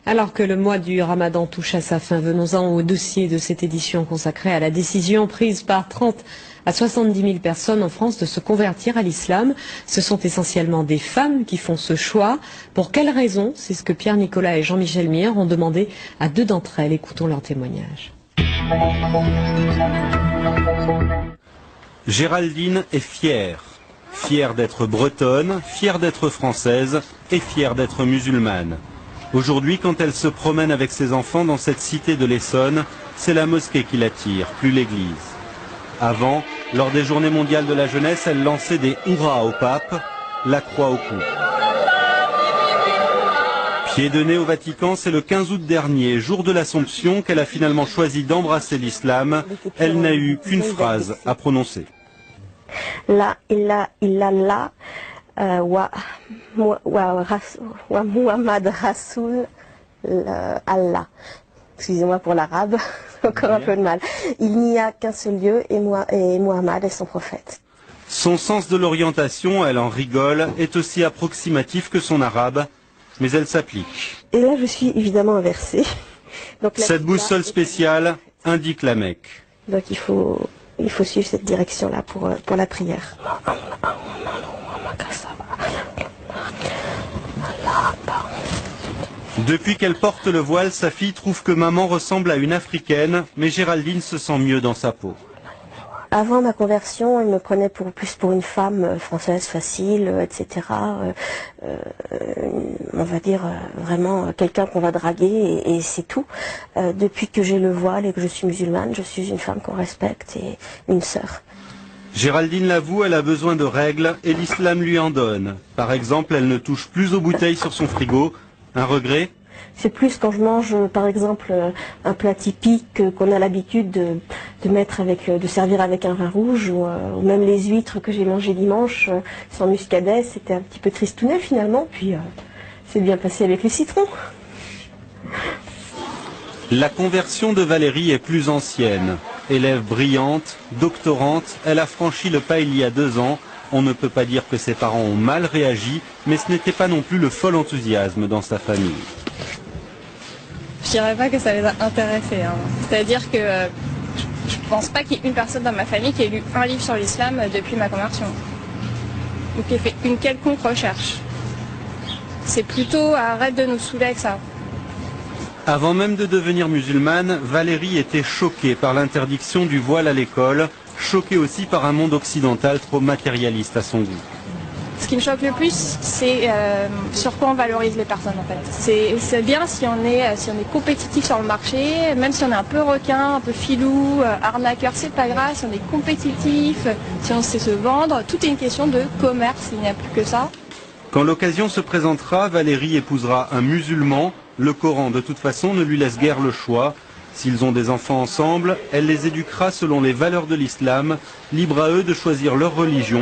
Alors que le mois du Ramadan touche à sa fin, venons-en au dossier de cette édition consacrée à la décision prise par 30 à 70 000 personnes en France de se convertir à l'islam. Ce sont essentiellement des femmes qui font ce choix. Pour quelles raisons? C'est ce que Pierre Nicolas et Jean-Michel Mier ont demandé à deux d'entre elles. Écoutons leur témoignage. Géraldine est fière. Fière d'être bretonne, fière d'être française et fière d'être musulmane. Aujourd'hui, quand elle se promène avec ses enfants dans cette cité de l'Essonne, c'est la mosquée qui l'attire, plus l'église. Avant, lors des journées mondiales de la jeunesse, elle lançait des hurrahs au pape, la croix au cou. Pied de nez au Vatican, c'est le 15 août dernier, jour de l'Assomption, qu'elle a finalement choisi d'embrasser l'islam. Elle n'a eu qu'une phrase à prononcer. La ilaha illallah wa Muhammad Rasoul Allah. Excusez-moi pour l'arabe, encore un peu de mal. Il n'y a qu'un seul Dieu et Muhammad est son prophète. Son sens de l'orientation, elle en rigole, est aussi approximatif que son arabe, mais elle s'applique. Et là je suis évidemment inversée. Donc, cette boussole spéciale indique la Mecque. Donc il faut suivre cette direction-là pour la prière. Depuis qu'elle porte le voile, sa fille trouve que maman ressemble à une africaine, mais Géraldine se sent mieux dans sa peau. Avant ma conversion, elle me prenait plus pour une femme française facile, etc. On va dire vraiment quelqu'un qu'on va draguer et c'est tout. Depuis que j'ai le voile et que je suis musulmane, je suis une femme qu'on respecte et une sœur. Géraldine l'avoue, elle a besoin de règles et l'islam lui en donne. Par exemple, elle ne touche plus aux bouteilles sur son frigo. Un regret? C'est plus quand je mange, par exemple, un plat typique qu'on a l'habitude de mettre de servir avec un vin rouge, ou même les huîtres que j'ai mangées dimanche sans muscadet, c'était un petit peu tristounet finalement, puis c'est bien passé avec les citrons. La conversion de Valérie est plus ancienne. Élève brillante, doctorante, elle a franchi le pas il y a 2 ans. On ne peut pas dire que ses parents ont mal réagi, mais ce n'était pas non plus le fol enthousiasme dans sa famille. Je dirais pas que ça les a intéressés. C'est-à-dire que je pense pas qu'il y ait une personne dans ma famille qui ait lu un livre sur l'islam depuis ma conversion. Ou qui ait fait une quelconque recherche. C'est plutôt arrête de nous saouler avec ça. Avant même de devenir musulmane, Valérie était choquée par l'interdiction du voile à l'école, choquée aussi par un monde occidental trop matérialiste à son goût. Ce qui me choque le plus, c'est sur quoi on valorise les personnes en fait. C'est bien si on est compétitif sur le marché, même si on est un peu requin, un peu filou, arnaqueur, c'est pas grave, si on est compétitif, si on sait se vendre, tout est une question de commerce, il n'y a plus que ça. Quand l'occasion se présentera, Valérie épousera un musulman. Le Coran, de toute façon, ne lui laisse guère le choix. S'ils ont des enfants ensemble, elle les éduquera selon les valeurs de l'islam, libre à eux de choisir leur religion.